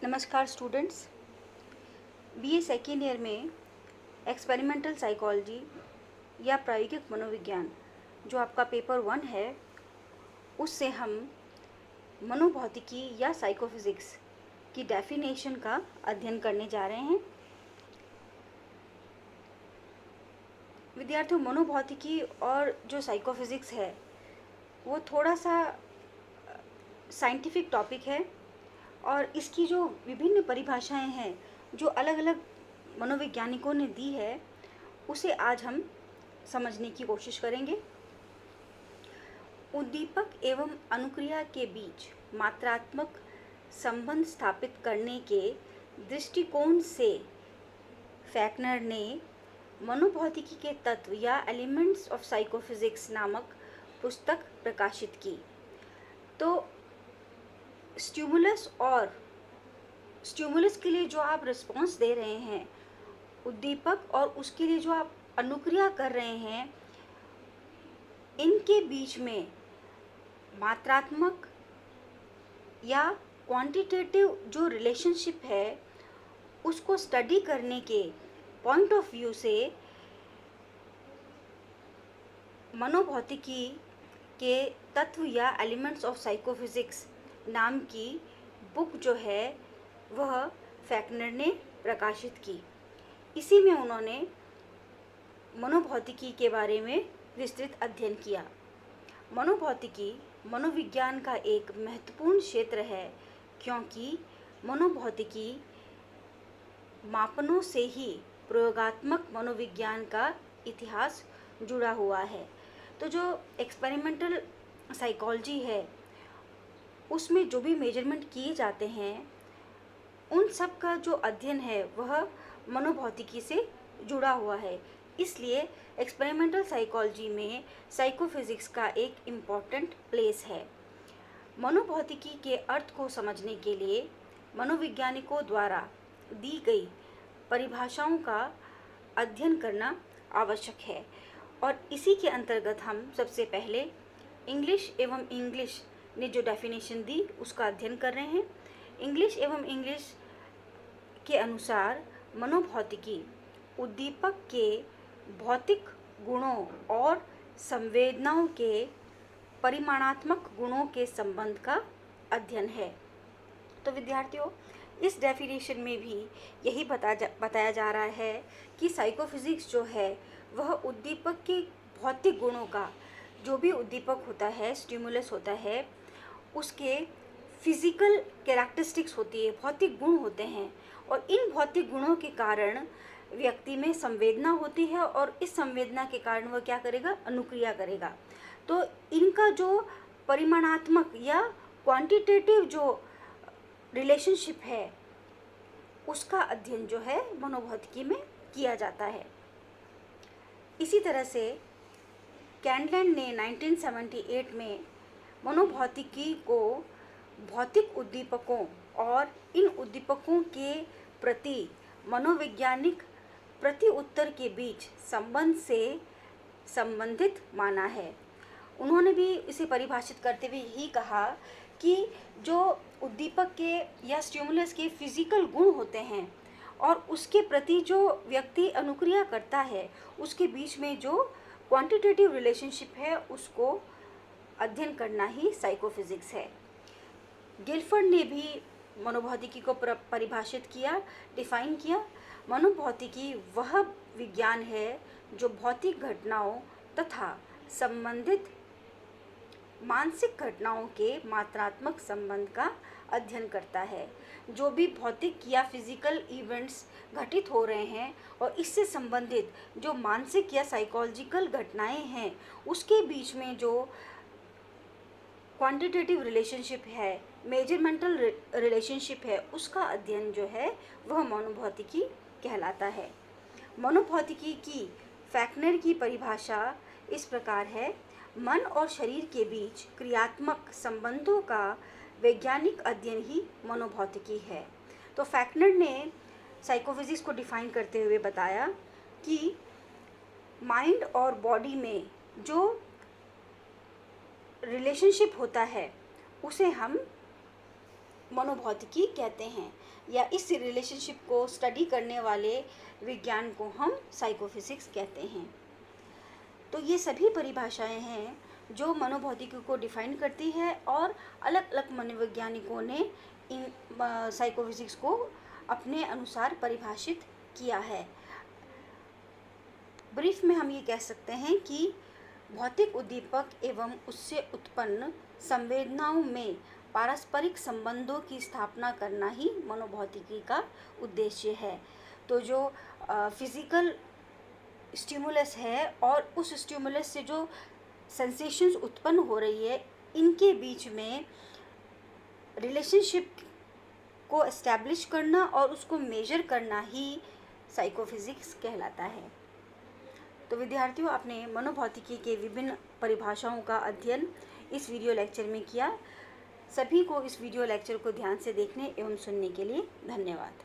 नमस्कार students. BA second year में experimental psychology या प्रायोगिक मनोविज्ञान जो आपका पेपर 1 है, उससे हम मनोभौतिकी या साइकोफिज़िक्स की डेफिनेशन का अध्ययन करने जा रहे हैं। विद्यार्थियों, मनोभौतिकी और जो साइकोफिज़िक्स है वो थोड़ा सा साइंटिफिक टॉपिक है और इसकी जो विभिन्न परिभाषाएं हैं जो अलग अलग मनोवैज्ञानिकों ने दी है, उसे आज हम समझने की कोशिश करेंगे। उद्दीपक एवं अनुक्रिया के बीच मात्रात्मक संबंध स्थापित करने के दृष्टिकोण से फैक्नर ने मनोभौतिकी के तत्व या एलिमेंट्स ऑफ साइकोफिजिक्स नामक पुस्तक प्रकाशित की। तो स्टिमुलस के लिए जो आप रिस्पॉन्स दे रहे हैं, उद्दीपक और उसके लिए जो आप अनुक्रिया कर रहे हैं, इनके बीच में मात्रात्मक या क्वांटिटेटिव जो रिलेशनशिप है, उसको स्टडी करने के पॉइंट ऑफ व्यू से मनोभौतिकी के तत्व या एलिमेंट्स ऑफ साइकोफिजिक्स नाम की बुक जो है वह फैक्नर ने प्रकाशित की। इसी में उन्होंने मनोभौतिकी के बारे में विस्तृत अध्ययन किया। मनोभौतिकी मनोविज्ञान का एक महत्वपूर्ण क्षेत्र है, क्योंकि मनोभौतिकी मापनों से ही प्रयोगात्मक मनोविज्ञान का इतिहास जुड़ा हुआ है। तो जो एक्सपेरिमेंटल साइकोलॉजी है, उसमें जो भी मेजरमेंट किए जाते हैं, उन सब का जो अध्ययन है वह मनोभौतिकी से जुड़ा हुआ है। इसलिए एक्सपेरिमेंटल साइकोलॉजी में साइकोफिजिक्स का एक इम्पॉर्टेंट प्लेस है। मनोभौतिकी के अर्थ को समझने के लिए मनोवैज्ञानिकों द्वारा दी गई परिभाषाओं का अध्ययन करना आवश्यक है, और इसी के अंतर्गत हम सबसे पहले इंग्लिश ने जो डेफिनेशन दी उसका अध्ययन कर रहे हैं। इंग्लिश के अनुसार मनोभौतिकी उद्दीपक के भौतिक गुणों और संवेदनाओं के परिमाणात्मक गुणों के संबंध का अध्ययन है। तो विद्यार्थियों, इस डेफिनेशन में भी यही बताया जा रहा है कि साइकोफिजिक्स जो है वह उद्दीपक के भौतिक गुणों का, जो भी उद्दीपक होता है, स्टिमुलस होता है, उसके फिजिकल कैरेक्टरिस्टिक्स होती है, भौतिक गुण होते हैं, और इन भौतिक गुणों के कारण व्यक्ति में संवेदना होती है, और इस संवेदना के कारण वह क्या करेगा, अनुक्रिया करेगा। तो इनका जो परिमाणात्मक या क्वांटिटेटिव जो रिलेशनशिप है, उसका अध्ययन जो है मनोभौतिकी में किया जाता है। इसी तरह से कैंडलैंड ने 1978 में मनोभौतिकी को भौतिक उद्दीपकों और इन उद्दीपकों के प्रति मनोवैज्ञानिक प्रति उत्तर के बीच संबंध से संबंधित माना है। उन्होंने भी इसे परिभाषित करते हुए यही कहा कि जो उद्दीपक के या स्टिमुलस के फिजिकल गुण होते हैं और उसके प्रति जो व्यक्ति अनुक्रिया करता है, उसके बीच में जो क्वांटिटेटिव रिलेशनशिप है, उसको अध्ययन करना ही साइकोफिजिक्स है। गिलफर्ड ने भी मनोभौतिकी को परिभाषित किया, डिफाइन किया। मनोभौतिकी वह विज्ञान है जो भौतिक घटनाओं तथा संबंधित मानसिक घटनाओं के मात्रात्मक संबंध का अध्ययन करता है। जो भी भौतिक या फिजिकल इवेंट्स घटित हो रहे हैं और इससे संबंधित जो मानसिक या साइकोलॉजिकल घटनाएं हैं, उसके बीच में जो क्वांटिटेटिव रिलेशनशिप है, मेजरमेंटल रिलेशनशिप है, उसका अध्ययन जो है वह मनोभौतिकी कहलाता है। मनोभौतिकी की फैक्नर की परिभाषा इस प्रकार है: मन और शरीर के बीच क्रियात्मक संबंधों का वैज्ञानिक अध्ययन ही मनोभौतिकी है। तो फैक्नर ने साइकोफिजिक्स को डिफाइन करते हुए बताया कि माइंड और बॉडी में जो रिलेशनशिप होता है उसे हम मनोभौतिकी कहते हैं, या इस रिलेशनशिप को स्टडी करने वाले विज्ञान को हम साइकोफिजिक्स कहते हैं। तो ये सभी परिभाषाएं हैं जो मनोभौतिकी को डिफाइन करती है, और अलग अलग मनोवैज्ञानिकों ने इन साइकोफिजिक्स को अपने अनुसार परिभाषित किया है। ब्रीफ में हम ये कह सकते हैं कि भौतिक उद्दीपक एवं उससे उत्पन्न संवेदनाओं में पारस्परिक संबंधों की स्थापना करना ही मनोभौतिकी का उद्देश्य है। तो जो फिजिकल स्टिमुलस है और उस स्टिमुलस से जो सेंसेशंस उत्पन्न हो रही है, इनके बीच में रिलेशनशिप को एस्टैब्लिश करना और उसको मेजर करना ही साइकोफिजिक्स कहलाता है। तो विद्यार्थियों, आपने मनोभौतिकी के विभिन्न परिभाषाओं का अध्ययन इस वीडियो लेक्चर में किया। सभी को इस वीडियो लेक्चर को ध्यान से देखने एवं सुनने के लिए धन्यवाद।